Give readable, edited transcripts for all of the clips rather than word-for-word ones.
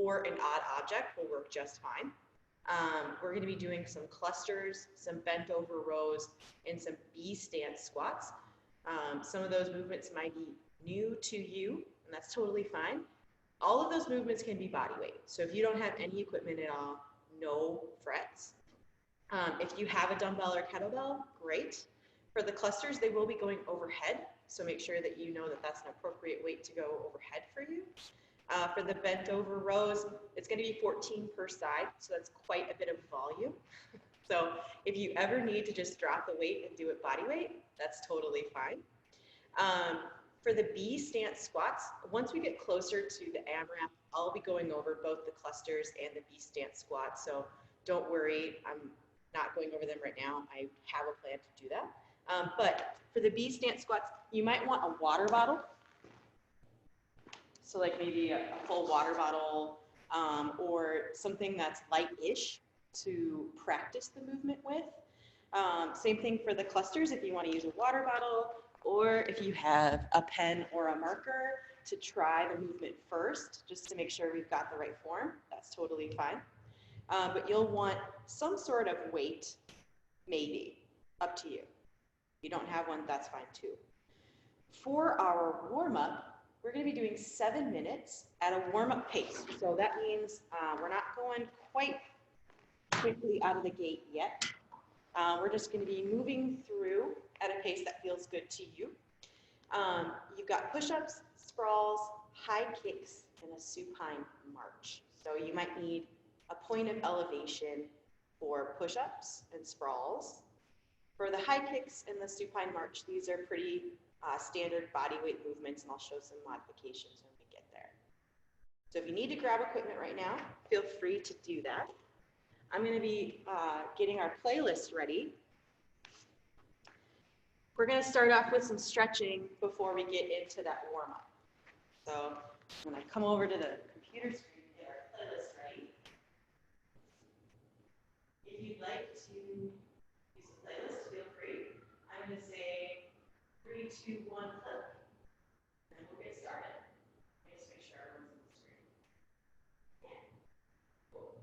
or an odd object will work just fine. We're going to be doing some clusters, some bent over rows, and some B stance squats. Some of those movements might be new to you, and that's totally fine. All of those movements can be body weight. So if you don't have any equipment at all, no frets. If you have a dumbbell or kettlebell, great. For the clusters, they will be going overhead, so make sure that you know that that's an appropriate weight to go overhead for you. For the bent over rows, it's going to be 14 per side, so that's quite a bit of volume. So if you ever need to just drop the weight and do it body weight, that's totally fine. For the B stance squats, once we get closer to the AMRAP, I'll be going over both the clusters and the B stance squats, so don't worry, I'm not going over them right now. I have a plan to do that. But for the B stance squats, you might want a water bottle. So like maybe a full water bottle or something that's light-ish to practice the movement with. Same thing for the clusters if you want to use a water bottle, or if you have a pen or a marker to try the movement first, just to make sure we've got the right form, that's totally fine. But you'll want some sort of weight, maybe, up to you. If you don't have one, that's fine too. For our warm-up, we're going to be doing 7 minutes at a warm-up pace. So that means we're not going quite quickly out of the gate yet. We're just going to be moving through at a pace that feels good to you. You've got push-ups, sprawls, high kicks, and a supine march. So you might need a point of elevation for push-ups and sprawls. For the high kicks and the supine march, these are pretty standard body weight movements, and I'll show some modifications when we get there. So if you need to grab equipment right now, feel free to do that. I'm going to be getting our playlist ready. We're going to start off with some stretching before we get into that warm-up. So I'm going to come over to the computer screen and get our playlist ready. If you'd like to use the playlist, feel free. I'm going to say 3, 2, 1, click, and we'll get started. Let me just make sure everyone's on the screen. Yeah. Cool.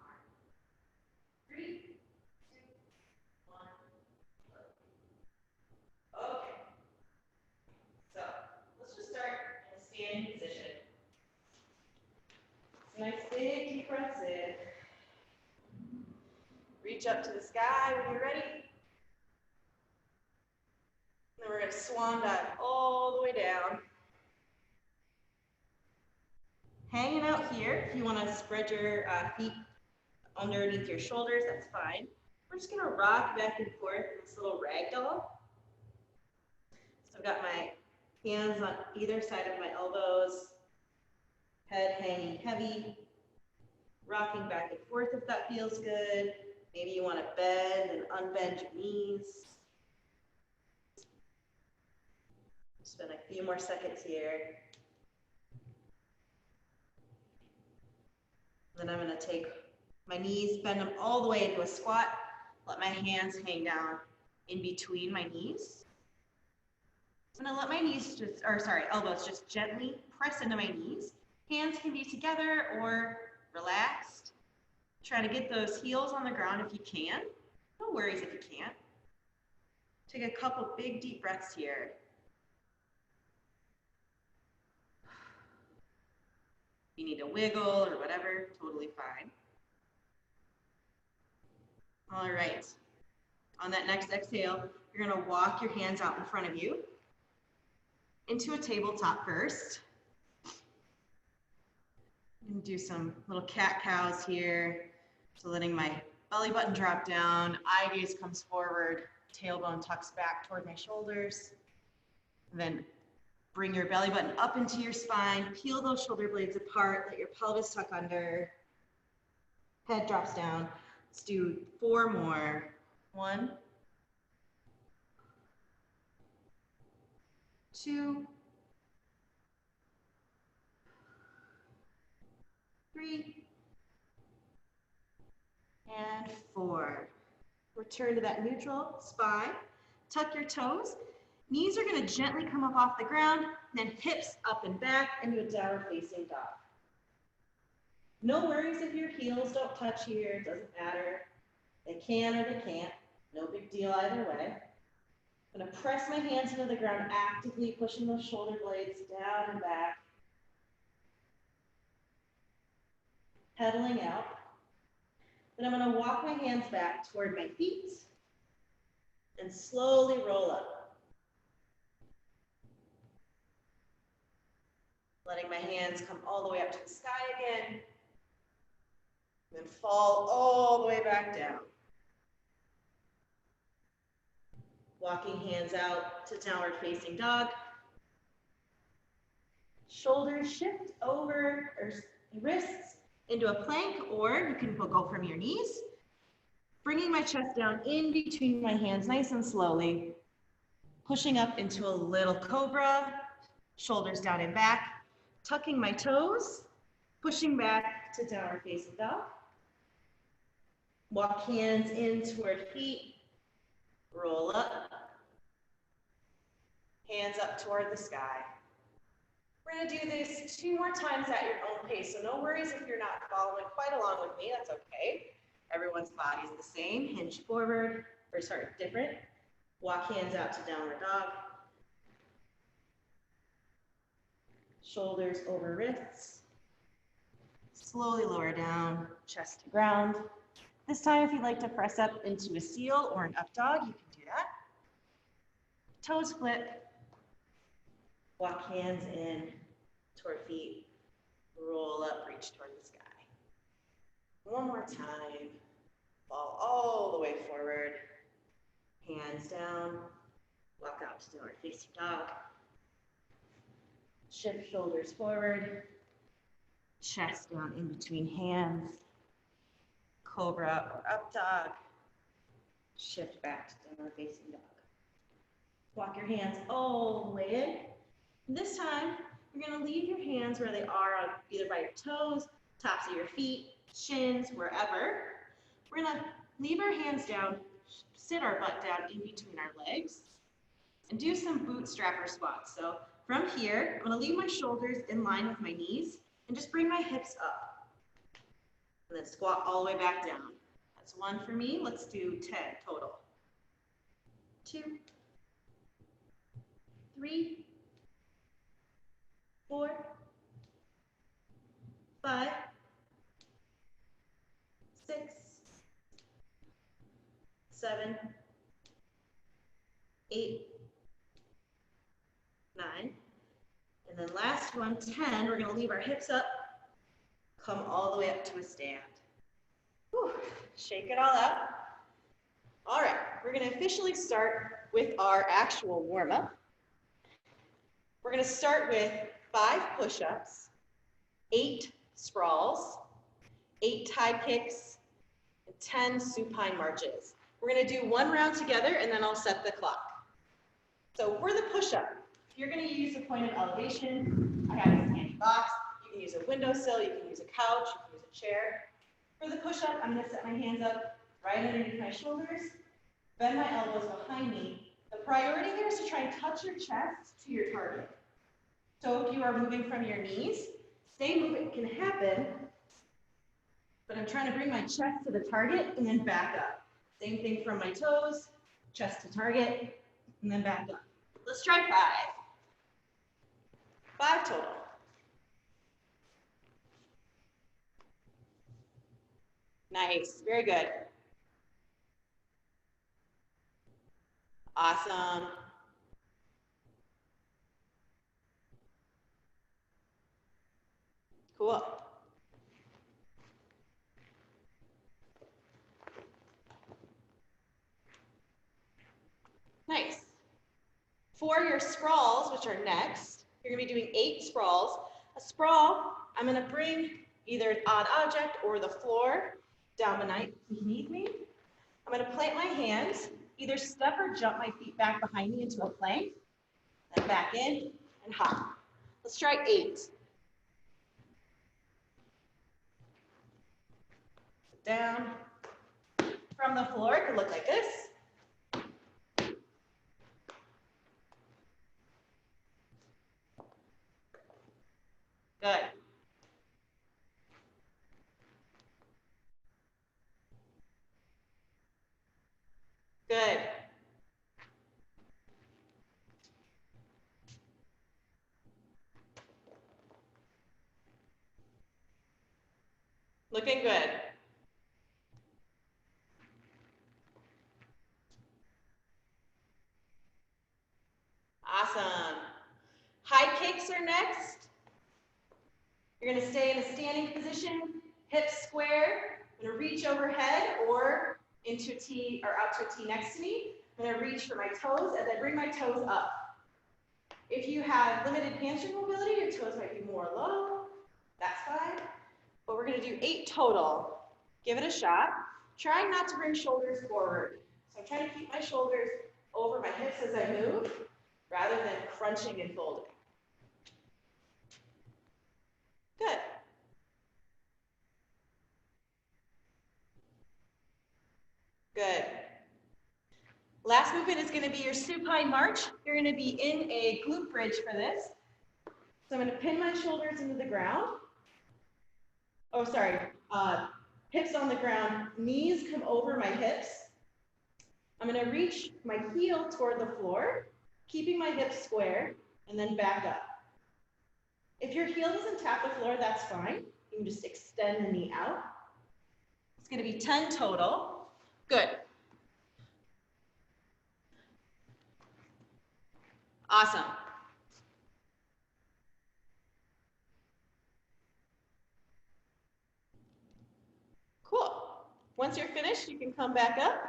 All right. 3, 2, 1, click. Okay. So let's just start in a standing position. Nice big deep breaths in. Reach up to the sky when you're ready. Then we're going to swan dive all the way down. Hanging out here, if you want to spread your feet underneath your shoulders, that's fine. We're just going to rock back and forth in this little ragdoll. So I've got my hands on either side of my elbows, head hanging heavy, rocking back and forth if that feels good. Maybe you want to bend and unbend your knees. Spend a few more seconds here. Then I'm going to take my knees, bend them all the way into a squat. Let my hands hang down in between my knees. I'm going to let my knees elbows just gently press into my knees. Hands can be together or relaxed. Try to get those heels on the ground if you can. No worries if you can't. Take a couple big deep breaths here. You need to wiggle or whatever, totally fine. All right. On that next exhale, you're going to walk your hands out in front of you into a tabletop first. And do some little cat-cows here. So letting my belly button drop down, eye gaze comes forward, tailbone tucks back toward my shoulders. And then bring your belly button up into your spine, peel those shoulder blades apart, let your pelvis tuck under, head drops down. Let's do 4 more. 1, 2, 3, and 4. Return to that neutral spine. Tuck your toes. Knees are going to gently come up off the ground, then hips up and back into a downward facing dog. No worries if your heels don't touch here, it doesn't matter. They can or they can't, no big deal either way. I'm gonna press my hands into the ground, actively pushing those shoulder blades down and back. Pedaling out. Then I'm gonna walk my hands back toward my feet and slowly roll up. Letting my hands come all the way up to the sky again. Then fall all the way back down. Walking hands out to downward facing dog. Shoulders shift over, or wrists into a plank, or you can go from your knees. Bringing my chest down in between my hands nice and slowly. Pushing up into a little cobra, shoulders down and back. Tucking my toes, pushing back to downward facing dog. Walk hands in toward feet, roll up. Hands up toward the sky. We're gonna do this 2 more times at your own pace, so no worries if you're not following quite along with me, that's okay. Everyone's body is the same, hinge forward, or sorry, different. Walk hands out to downward dog. Shoulders over wrists. Slowly lower down, chest to ground. This time, if you'd like to press up into a seal or an up dog, you can do that. Toes flip. Walk hands in toward feet. Roll up, reach toward the sky. One more time. Fall all the way forward. Hands down. Walk out to downward facing dog. Shift shoulders forward. Chest down in between hands. Cobra or up dog. Shift back to downward facing dog. Walk your hands all the way in. This time, you're going to leave your hands where they are, on either by your toes, tops of your feet, shins, wherever. We're going to leave our hands down, sit our butt down in between our legs, and do some bootstrapper squats. So from here, I'm going to leave my shoulders in line with my knees and just bring my hips up. And then squat all the way back down. That's 1 for me. Let's do 10 total. 2, 3, 4, 5, 6, 7, 8, 9, and then last one, 10. We're going to leave our hips up, come all the way up to a stand. Whew. Shake it all out. All right, we're going to officially start with our actual warm-up. We're going to start with 5 push-ups, 8 sprawls, 8 tie kicks, and 10 supine marches. We're going to do 1 round together, and then I'll set the clock. So for the push-up, if you're going to use a point of elevation, I have this handy box. You can use a windowsill, you can use a couch, you can use a chair. For the push-up, I'm going to set my hands up right underneath my shoulders, bend my elbows behind me. The priority here is to try and touch your chest to your target. So if you are moving from your knees, same movement can happen, but I'm trying to bring my chest to the target and then back up. Same thing from my toes, chest to target, and then back up. Let's try 5. 5 total. Nice, very good. Awesome. Cool. Nice. For your sprawls, which are next, you're going to be doing 8 sprawls. A sprawl, I'm going to bring either an odd object or the floor down beneath me. I'm going to plant my hands, either step or jump my feet back behind me into a plank, then back in and hop. Let's try 8. Sit down. From the floor, it could look like this. Good. Looking good. Awesome. High kicks are next. You're going to stay in a standing position, hips square. I'm going to reach overhead or into a T or out to a T next to me. I'm going to reach for my toes as I bring my toes up. If you have limited hamstring mobility, your toes might be more low. That's fine. But we're going to do 8 total. Give it a shot. Trying not to bring shoulders forward. So I'm trying to keep my shoulders over my hips as I move, rather than crunching and folding. Good. Good. Last movement is going to be your supine march. You're going to be in a glute bridge for this. So I'm going to pin my shoulders into the ground. Oh, sorry. Hips on the ground, knees come over my hips. I'm going to reach my heel toward the floor, keeping my hips square, and then back up. If your heel doesn't tap the floor, that's fine. You can just extend the knee out. It's going to be 10 total. Good. Awesome. Cool. Once you're finished, you can come back up.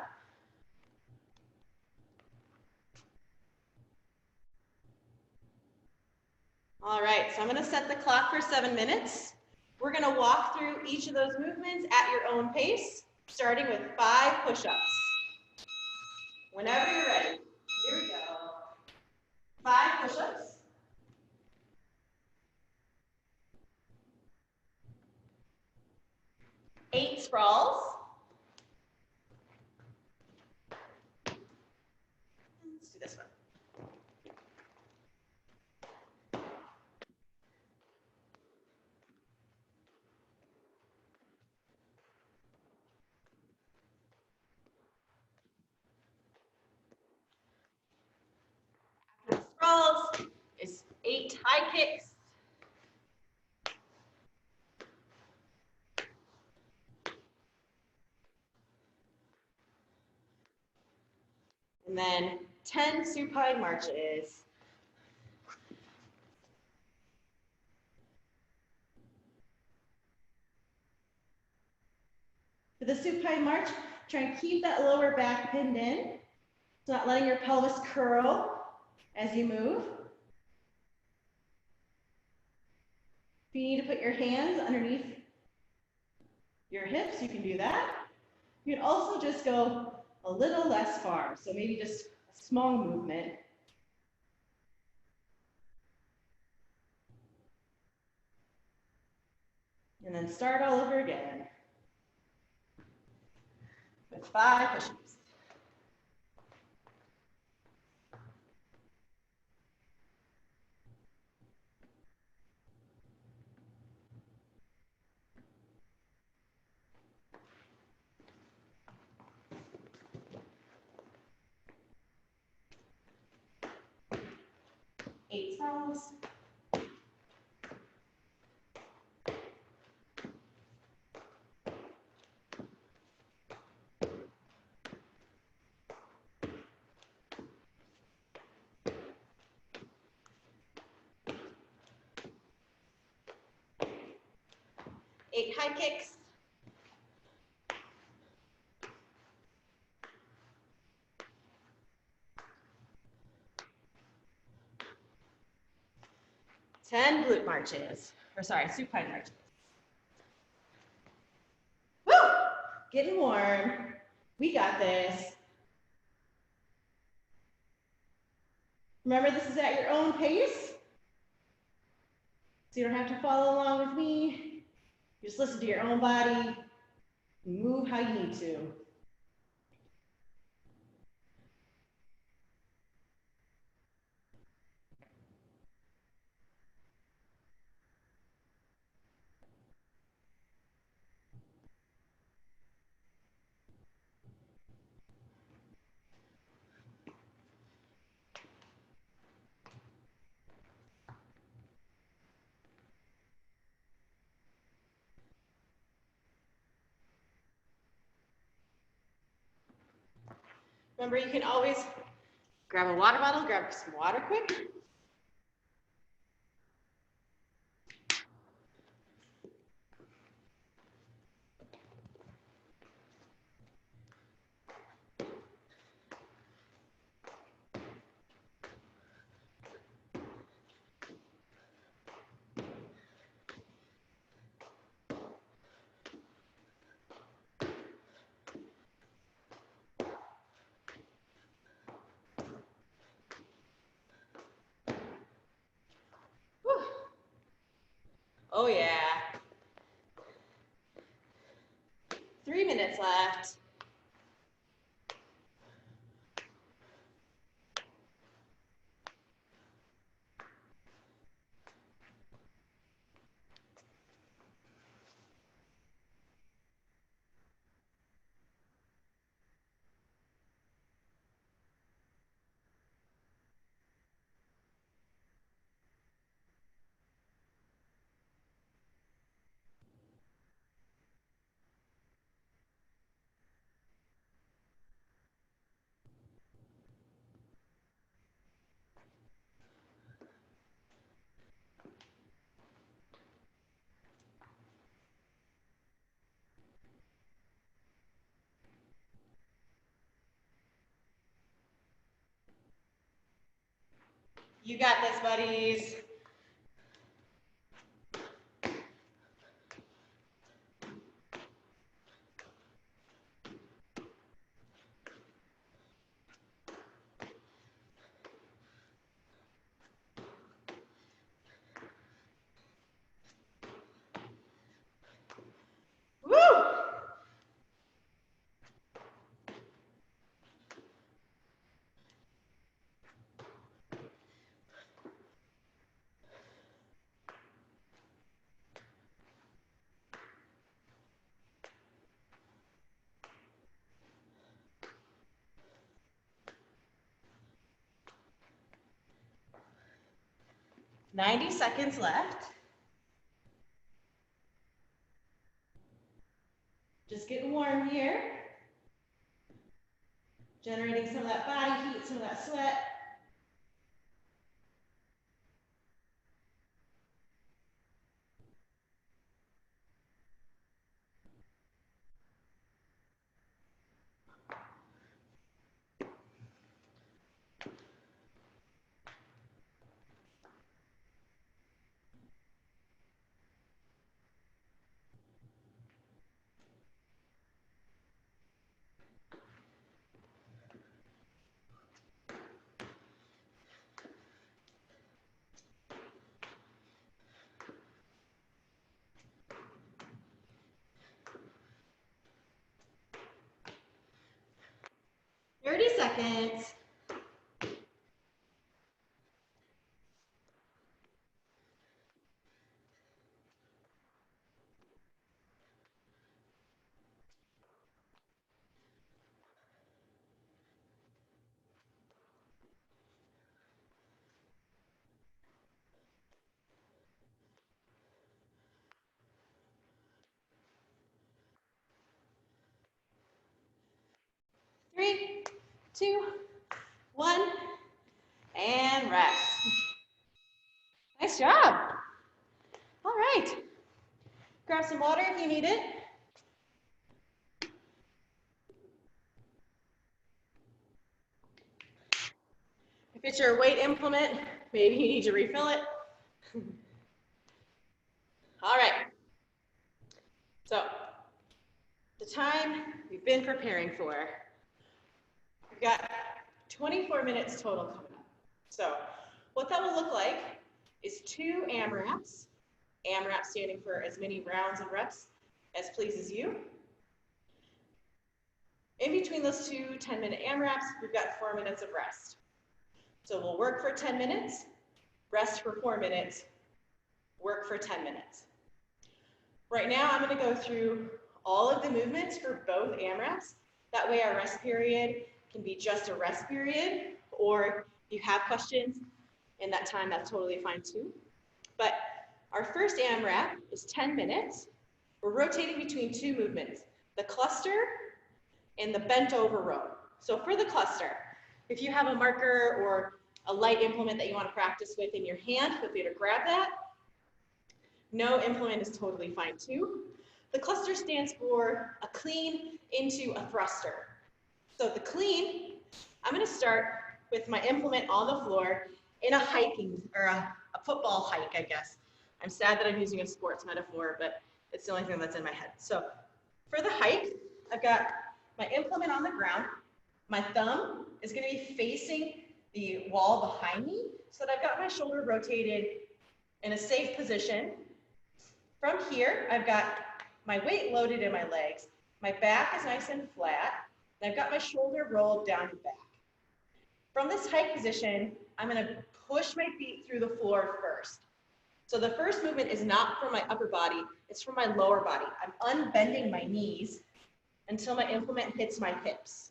All right, so I'm going to set the clock for 7 minutes. We're going to walk through each of those movements at your own pace, starting with 5 push-ups. Whenever you're ready. Here we go. 5 push-ups. 8 sprawls. Let's do this one. 8 sprawls is 8 high kicks. And then 10 supine marches. For the supine march, try and keep that lower back pinned in. So not letting your pelvis curl as you move. If you need to put your hands underneath your hips, you can do that. You can also just go a little less far. So maybe just a small movement. And then start all over again with 5 push-ups. Eight sprawls. Eight high kicks. Ten glute marches, or sorry, supine marches. Woo! Getting warm. We got this. Remember, this is at your own pace. So you don't have to follow along with me. Just listen to your own body. Move how you need to. Remember, you can always grab a water bottle, grab some water quick. Whew. Oh yeah. 3 minutes left. You got this, buddies. Woo! Ninety seconds left. Just getting warm here. Generating some of that body heat, some of that sweat. Seconds. Three, two, one, and rest. Nice job. All right. Grab some water if you need it. If it's your weight implement, maybe you need to refill it. All right. So, the time we've been preparing for, we've got 24 minutes total coming up. So, what that will look like is 2 AMRAPs. AMRAP standing for as many rounds and reps as pleases you. In between those 2 10-minute AMRAPs, we've got 4 minutes of rest. So we'll work for 10 minutes, rest for 4 minutes, work for 10 minutes. Right now, I'm going to go through all of the movements for both AMRAPs. That way our rest period can be just a rest period, or if you have questions in that time, that's totally fine too. But our first AMRAP is 10 minutes. We're rotating between 2 movements, the cluster and the bent over row. So for the cluster, if you have a marker or a light implement that you want to practice with in your hand, feel free to grab that. No implement is totally fine too. The cluster stands for a clean into a thruster. So the clean, I'm going to start with my implement on the floor in a hiking, or a football hike, I guess. I'm sad that I'm using a sports metaphor, but it's the only thing that's in my head. So for the hike, I've got my implement on the ground. My thumb is going to be facing the wall behind me so that I've got my shoulder rotated in a safe position. From here, I've got my weight loaded in my legs. My back is nice and flat. And I've got my shoulder rolled down and back. From this hike position, I'm going to push my feet through the floor first. So the first movement is not from my upper body, it's from my lower body. I'm unbending my knees until my implement hits my hips.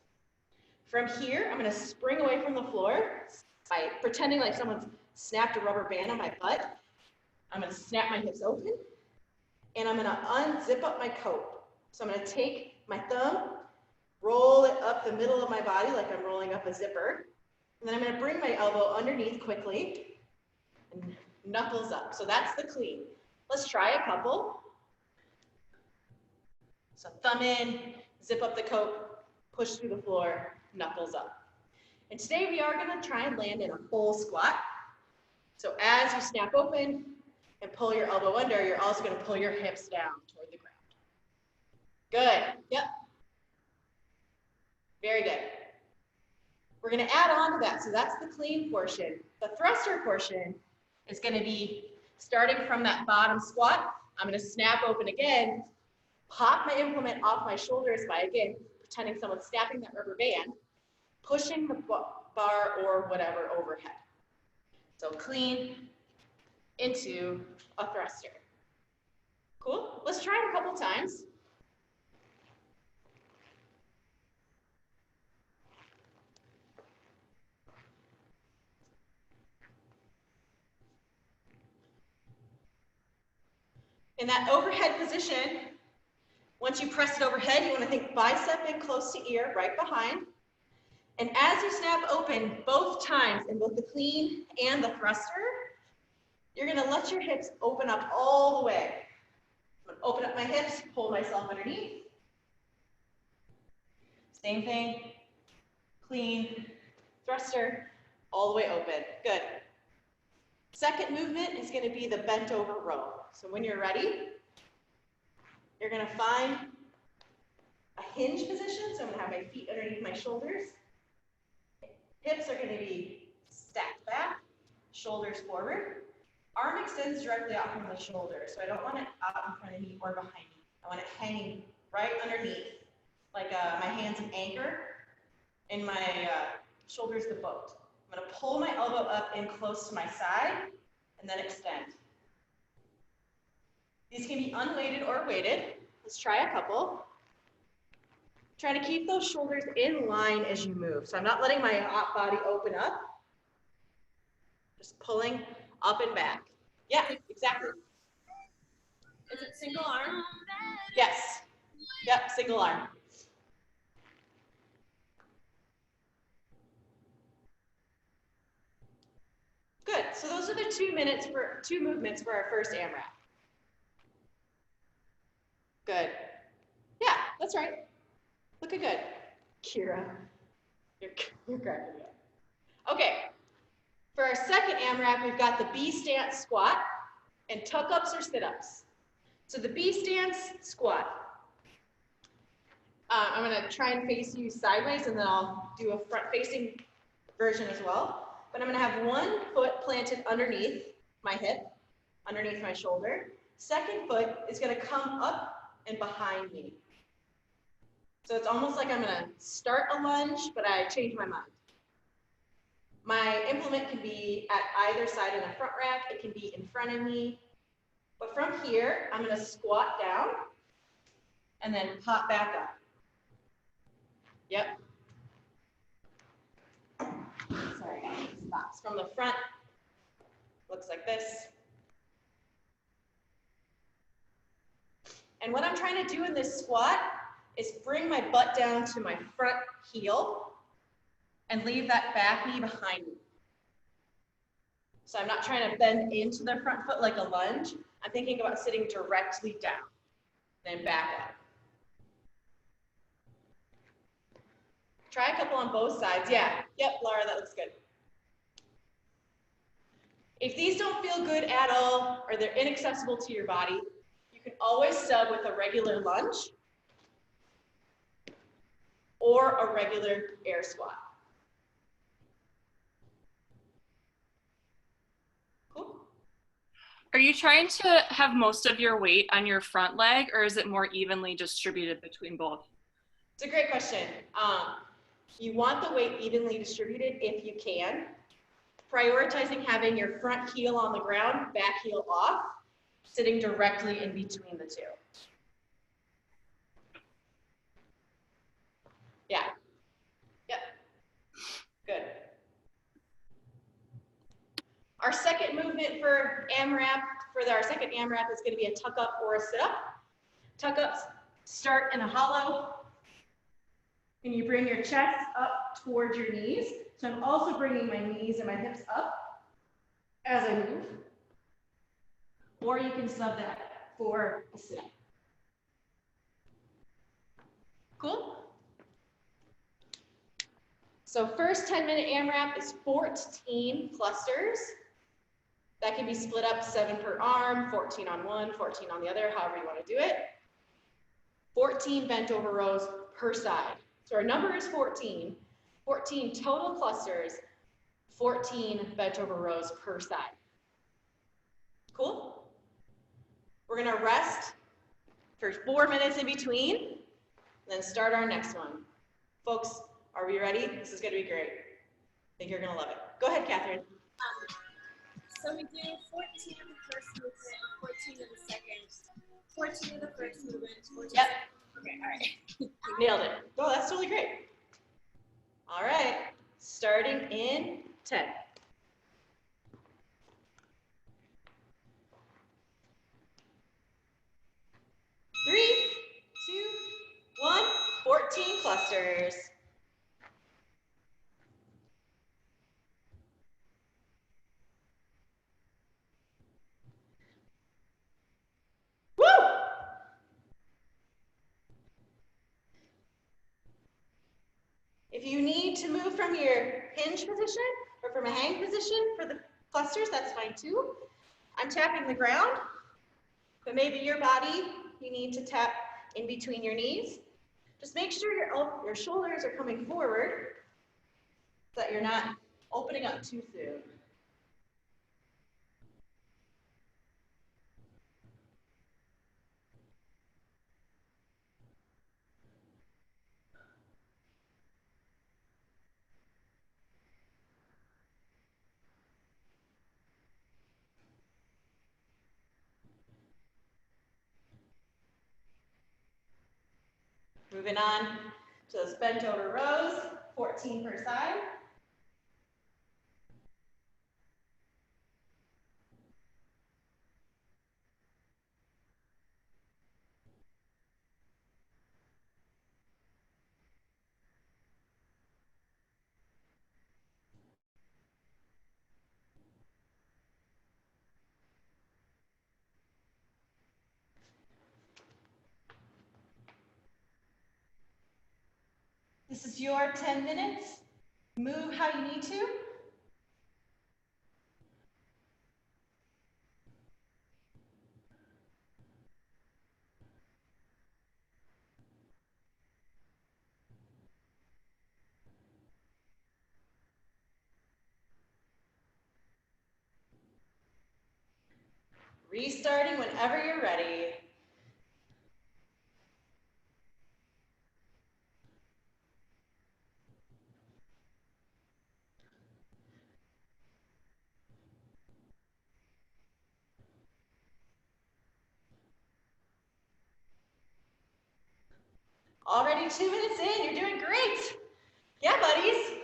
From here, I'm going to spring away from the floor by pretending like someone's snapped a rubber band on my butt. I'm going to snap my hips open, and I'm going to unzip up my coat. So I'm going to take my thumb, roll it up the middle of my body like I'm rolling up a zipper, and then I'm going to bring my elbow underneath quickly and knuckles up. So that's the clean. Let's try a couple. So thumb in, zip up the coat, push through the floor, knuckles up. And today we are going to try and land in a full squat. So as you snap open and pull your elbow under, you're also going to pull your hips down toward the ground. Good. Yep. Very good. We're going to add on to that. So that's the clean portion. The thruster portion is going to be starting from that bottom squat. I'm going to snap open again, pop my implement off my shoulders by, again, pretending someone's snapping that rubber band, pushing the bar or whatever overhead. So clean into a thruster. Cool? Let's try it a couple times. In that overhead position, once you press it overhead, you want to think bicep in close to ear, right behind. And as you snap open both times in both the clean and the thruster, you're going to let your hips open up all the way. I'm going to open up my hips, pull myself underneath. Same thing, clean, thruster, all the way open. Good. Second movement is going to be the bent over row. So when you're ready, you're going to find a hinge position. So I'm going to have my feet underneath my shoulders. Hips are going to be stacked back, shoulders forward. Arm extends directly out from the shoulder, so I don't want it out in front of me or behind me. I want it hanging right underneath, like my hand's an anchor and my shoulders the boat. I'm going to pull my elbow up in close to my side and then extend. These can be unweighted or weighted. Let's try a couple. Try to keep those shoulders in line as you move. So I'm not letting my hot body open up. Just pulling up and back. Yeah, exactly. Is it single arm? Yes. Yep, single arm. Good. So those are the 2 movements for our first AMRAP. Good. Yeah, that's right. Looking good. Kira, you're cracking me up. Okay. For our second AMRAP, we've got the B stance squat and tuck-ups or sit-ups. So the B stance squat, I'm going to try and face you sideways, and then I'll do a front-facing version as well. But I'm going to have one foot planted underneath my hip, underneath my shoulder. Second foot is going to come up and behind me. So it's almost like I'm going to start a lunge, but I change my mind. My implement can be at either side in the front rack. It can be in front of me. But from here, I'm going to squat down and then pop back up. Yep. Sorry, guys. Stops from the front. Looks like this. And what I'm trying to do in this squat is bring my butt down to my front heel and leave that back knee behind me. So I'm not trying to bend into the front foot like a lunge. I'm thinking about sitting directly down, then back up. Try a couple on both sides. Yeah, yep, Laura, that looks good. If these don't feel good at all, or they're inaccessible to your body, you can always sub with a regular lunge or a regular air squat. Cool. Are you trying to have most of your weight on your front leg, or is it more evenly distributed between both? It's a great question. You want the weight evenly distributed if you can. Prioritizing having your front heel on the ground, back heel off, sitting directly in between the two. Yeah. Yep. Good. Our second movement for AMRAP, our second AMRAP is going to be a tuck up or a sit up. Tuck ups start in a hollow, and you bring your chest up towards your knees. So I'm also bringing my knees and my hips up as I move. Or you can sub that for a sit up. Cool? So first 10-minute AMRAP is 14 clusters. That can be split up 7 per arm, 14 on one, 14 on the other, however you want to do it. 14 bent over rows per side. So our number is 14. 14 total clusters, 14 bent over rows per side. Cool? We're going to rest for 4 minutes in between, and then start our next one. Folks, are we ready? This is going to be great. I think you're going to love it. Go ahead, Catherine. So we do 14 of the first movement, 14 of the second, 14 of the first movement, 14. Yep. Okay, all right. You nailed it. Oh, that's totally great. All right, starting in 10. 3, 2, 1, 14 clusters. Woo! If you need to move from your hinge position or from a hang position for the clusters, that's fine too. I'm tapping the ground, but maybe your body, you need to tap in between your knees. Just make sure your shoulders are coming forward so that you're not opening up too soon. Moving on to those bent over rows, 14 per side. This is your 10 minutes. Move how you need to. Restarting whenever you're ready. Already 2 minutes in, you're doing great. Yeah, buddies.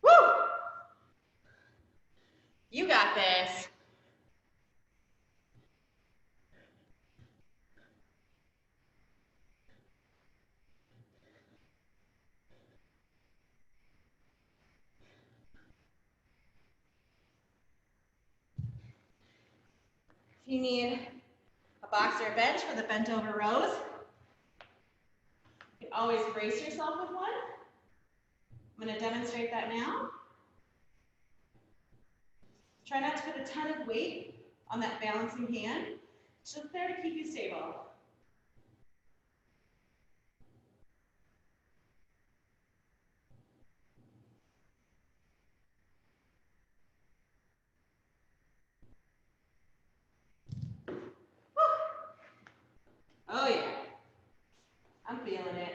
Woo! If you need a box or a bench for the bent over rows, you can always brace yourself with one. I'm going to demonstrate that now. Try not to put a ton of weight on that balancing hand. It's just there to keep you stable. Oh yeah, I'm feeling it.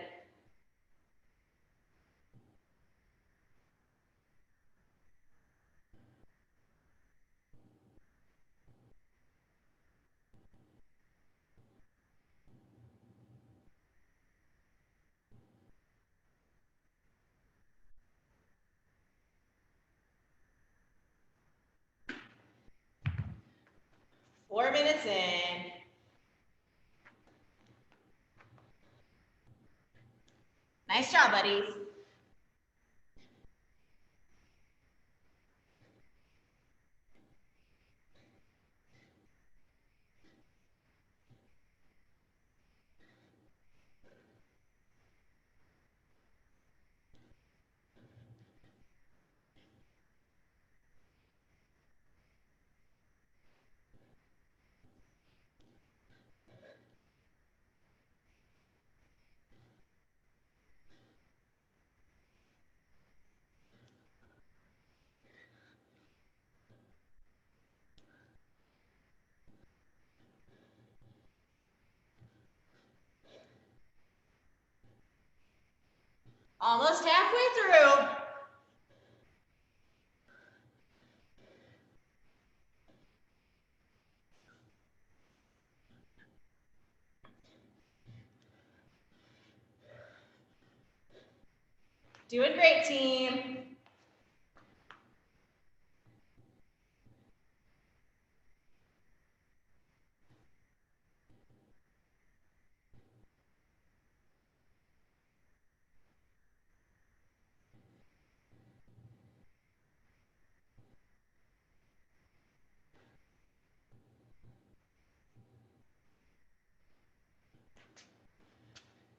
Four minutes in. Nice job, buddies. Almost halfway through. Doing great, team.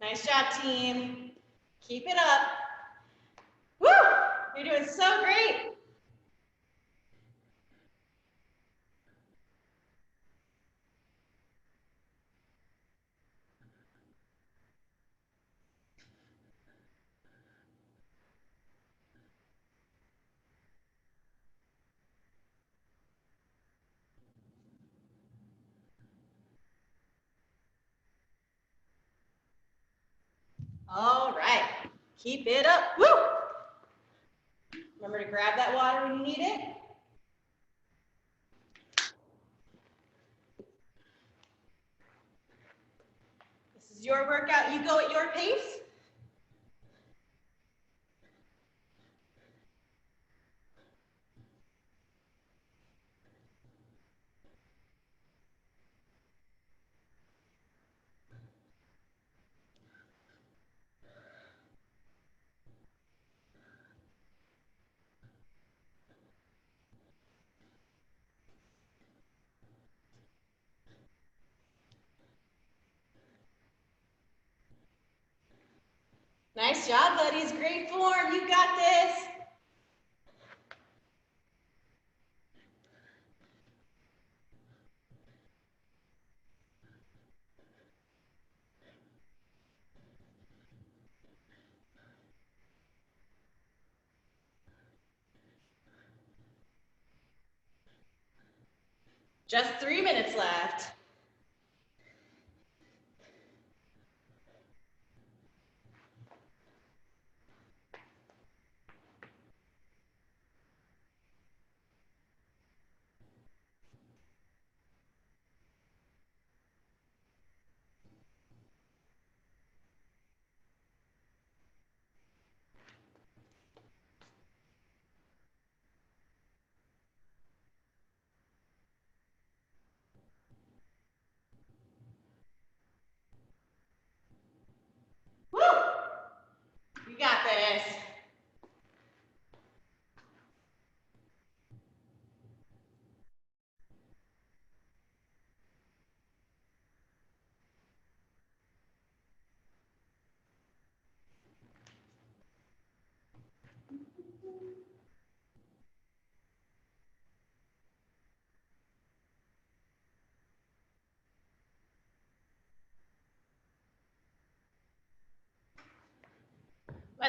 Nice job, team. Keep it up. Woo! You're doing so great. All right, keep it up. Woo! Remember to grab that water when you need it. This is your workout. You go at your pace. Nice job, buddies. Great form. You got this. Just 3 minutes left.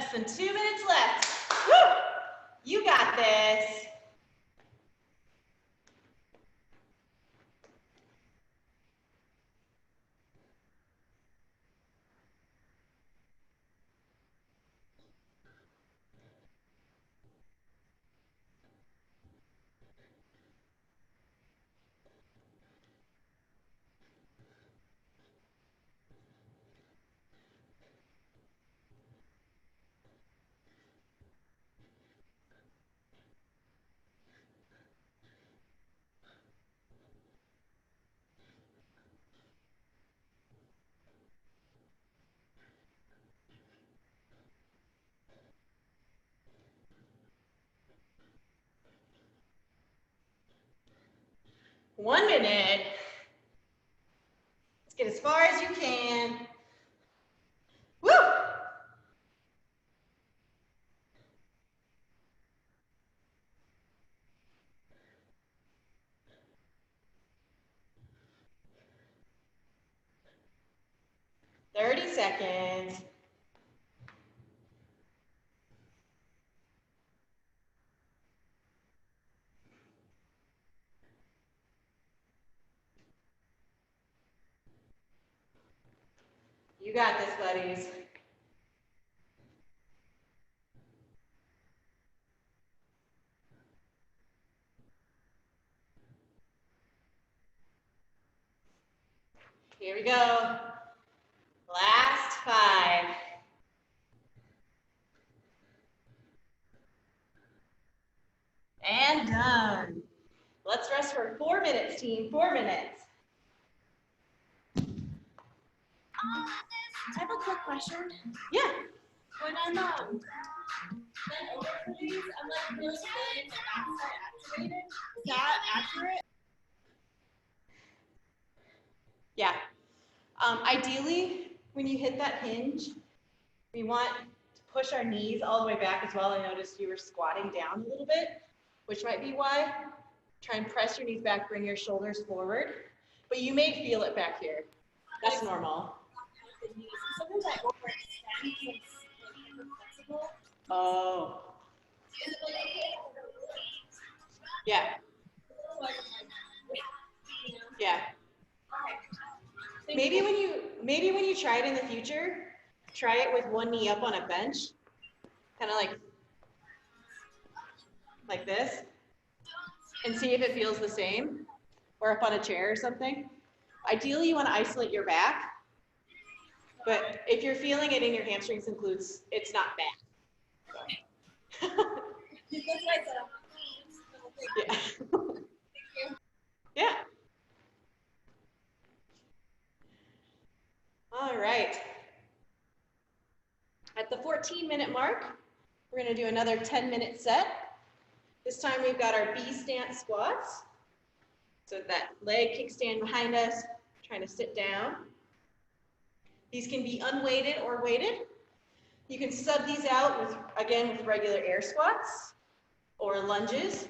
Less than 2 minutes left. Woo! You got this. One minute. Let's get as far as you can. Woo! Seconds. You got this, buddies. Here we go. Last 5. And done. Let's rest for 4 minutes, team. 4 minutes. I have a quick question. Yeah. When I'm bent over for these, I'm like really thin and backside activated. Is that accurate? Yeah. Ideally, when you hit that hinge, we want to push our knees all the way back as well. I noticed you were squatting down a little bit, which might be why. Try and press your knees back, bring your shoulders forward. But you may feel it back here. That's normal. Sometimes I overextend because it's like flexible. Oh. Is it like okay? Yeah. Like, you know? Yeah. Okay. Maybe when you try it in the future, try it with one knee up on a bench, kind of like this, and see if it feels the same, or up on a chair or something. Ideally, you want to isolate your back, but if you're feeling it in your hamstrings and glutes, it's not bad. Yeah. Yeah. All right. At the 14-minute mark, we're going to do another 10-minute set. This time we've got our B stance squats. So that leg kickstand behind us, trying to sit down. These can be unweighted or weighted. You can sub these out with regular air squats or lunges.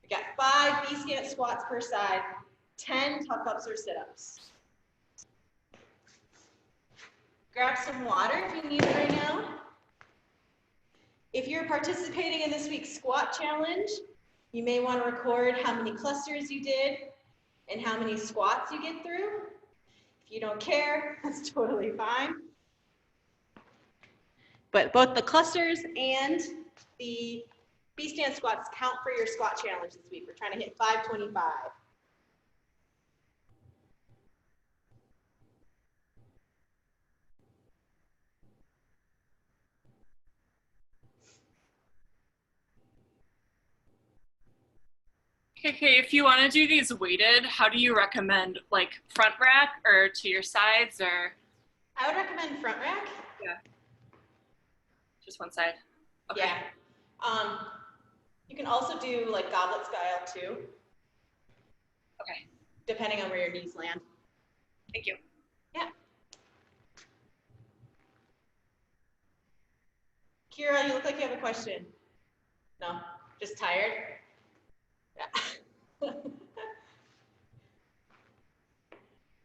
We got 5 B stance squats per side, 10 tuck-ups or sit-ups. Grab some water if you need it right now. If you're participating in this week's squat challenge, you may want to record how many clusters you did and how many squats you get through. If you don't care, that's totally fine. But both the clusters and the B stand squats count for your squat challenge this week. We're trying to hit 525. Okay, if you want to do these weighted, how do you recommend, like front rack or to your sides, or? I would recommend front rack. Yeah. Just one side. Okay. Yeah. You can also do like goblet style too. Okay. Depending on where your knees land. Thank you. Yeah. Kira, you look like you have a question. No, just tired? Yeah.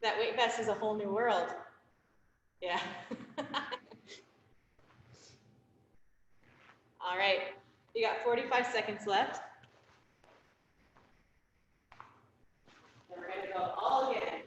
That weight vest is a whole new world. Yeah. got 45 seconds left. Then we're gonna go all again.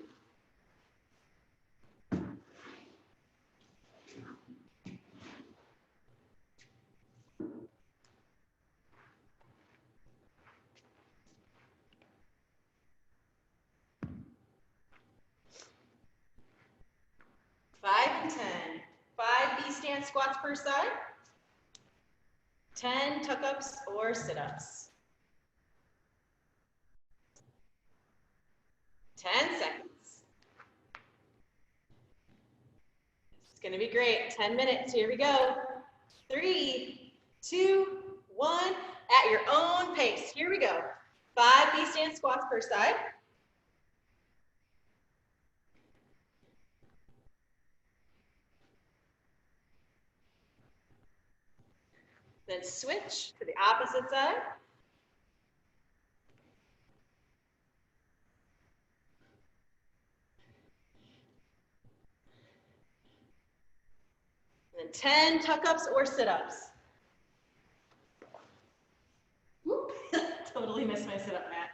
Five and 10. 5 B-stand squats per side. 10 tuck-ups or sit-ups. 10 seconds. It's gonna be great. 10 minutes, here we go. 3, 2, 1, at your own pace. Here we go. 5 B-stand squats per side. Then switch to the opposite side. And then 10 tuck-ups or sit-ups. Whoop, totally missed my sit-up mat.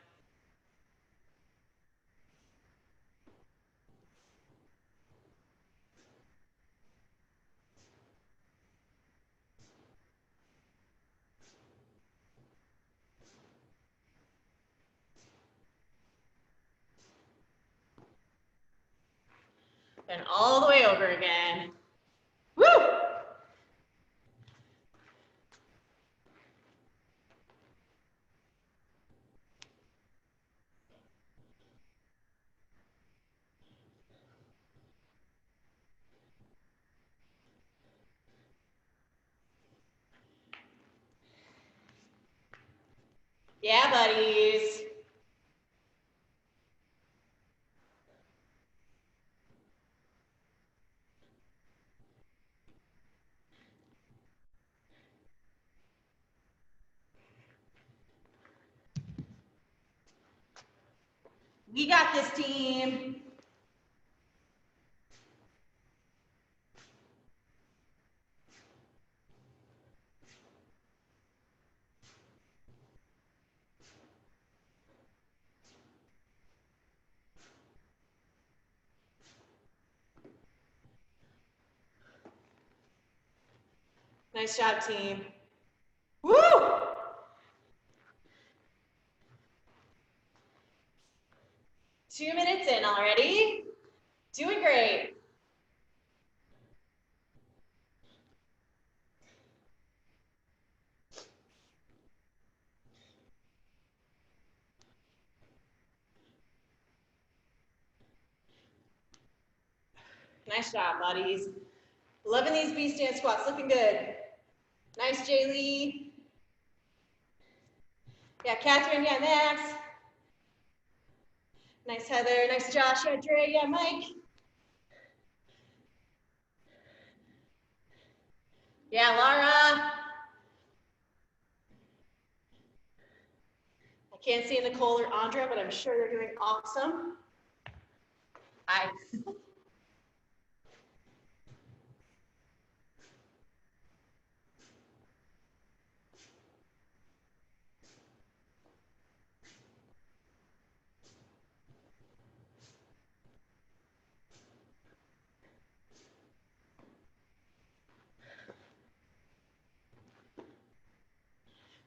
And all the way over again. Woo! Yeah, buddies. We got this, team. Nice job, team. Woo! Two minutes in already. Doing great. Nice job, buddies. Loving these B-stand squats, looking good. Nice, Jaylee. Yeah, Catherine, yeah, Max. Nice, Heather. Nice, Josh. Yeah, Dre. Yeah, Mike. Yeah, Laura. I can't see Nicole or Andrea, but I'm sure they're doing awesome. Hi.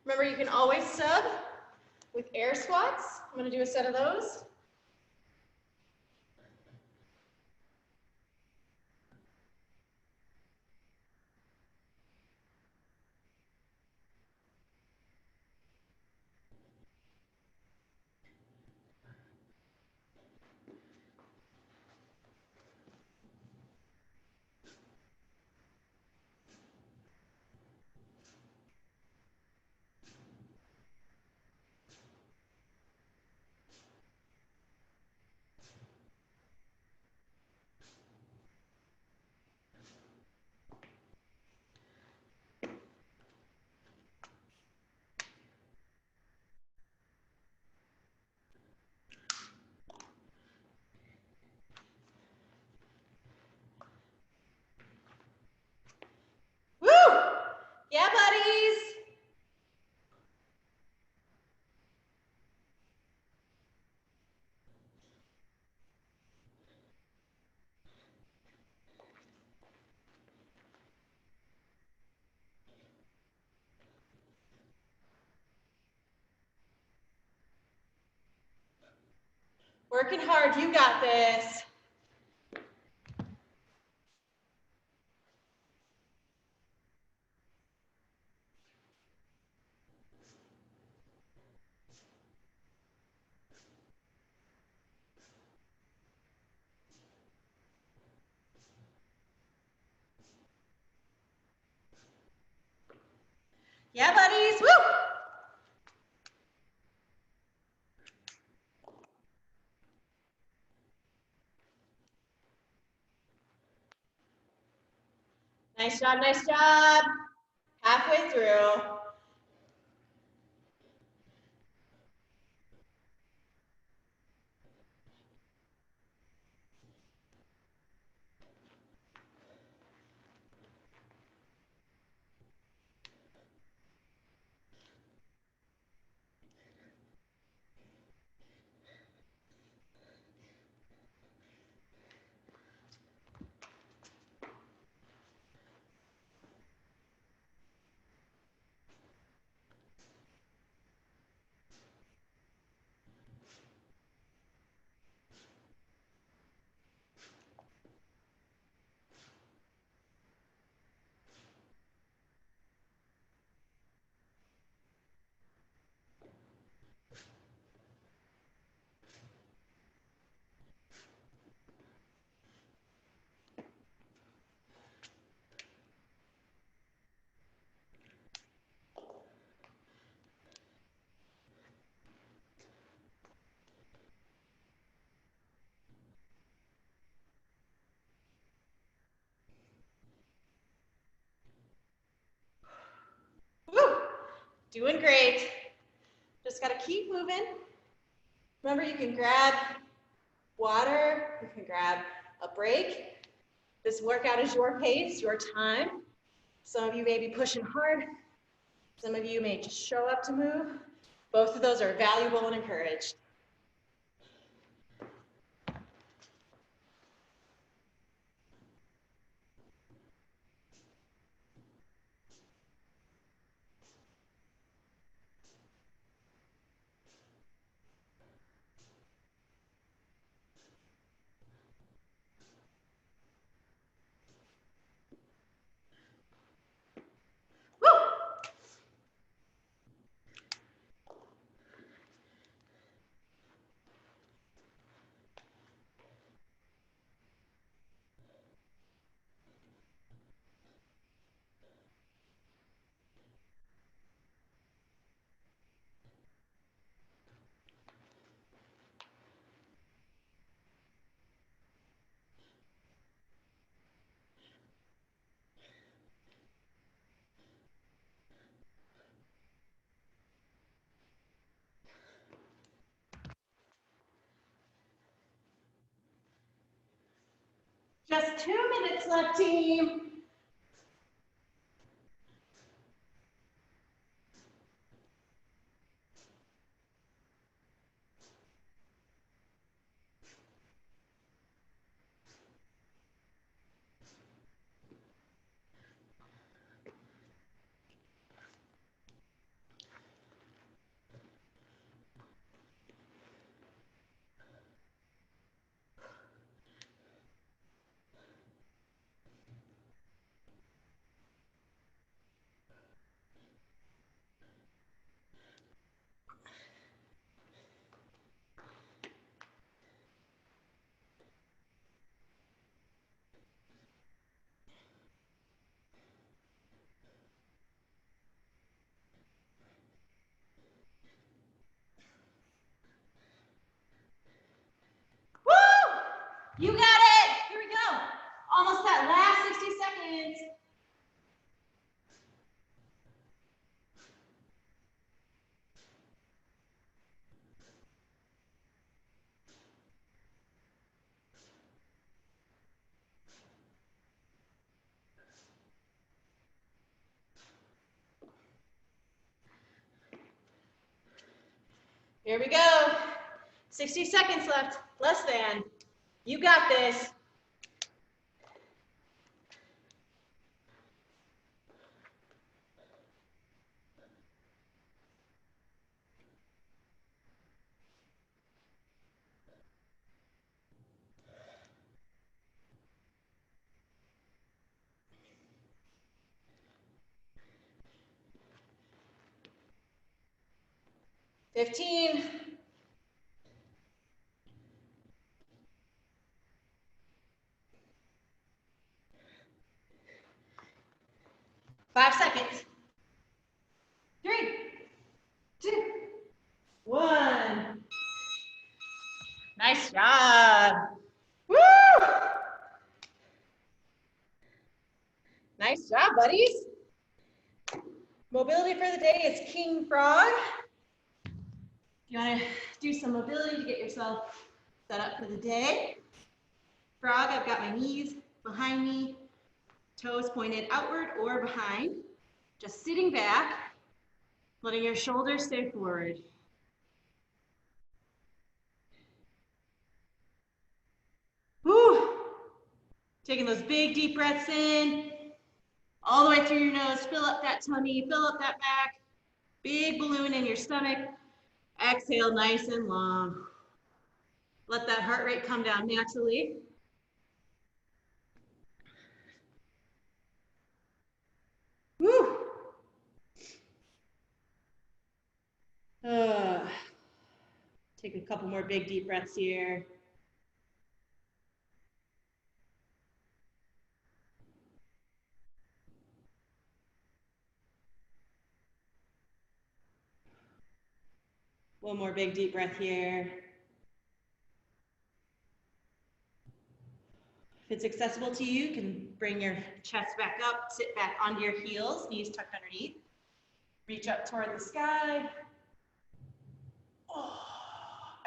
Remember, you can always sub with air squats. I'm going to do a set of those. Working hard, you got this. Yeah, buddies, woo! Nice job, nice job. Halfway through. Woo! Doing great. Just gotta keep moving. Remember, you can grab water, you can grab a break. This workout is your pace, your time. Some of you may be pushing hard. Some of you may just show up to move. Both of those are valuable and encouraged. Woo! Just 2 minutes left, team. Woo! You got it. Here we go. Almost that last 60 seconds. Here we go. 60 seconds left. Less than. You got this. 15. 5 seconds. 3, 2, 1. Nice job. Woo! Nice job, buddies. Mobility for the day is King Frog. If you want to do some mobility to get yourself set up for the day. Frog, I've got my knees behind me, toes pointed outward or behind. Just sitting back, letting your shoulders stay forward. Woo! Taking those big deep breaths in, all the way through your nose. Fill up that tummy, fill up that back. Big balloon in your stomach. Exhale nice and long. Let that heart rate come down naturally. Woo! Take a couple more big deep breaths here. One more big deep breath here. If it's accessible to you, you can bring your chest back up, sit back onto your heels, knees tucked underneath. Reach up toward the sky. Oh,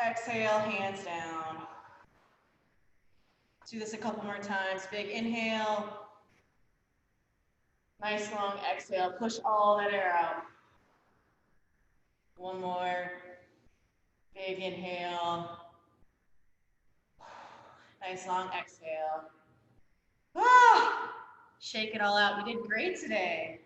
exhale, hands down. Let's do this a couple more times. Big inhale. Nice long exhale. Push all that air out. One more. Big inhale. Nice long exhale. Ah, shake it all out. You did great today.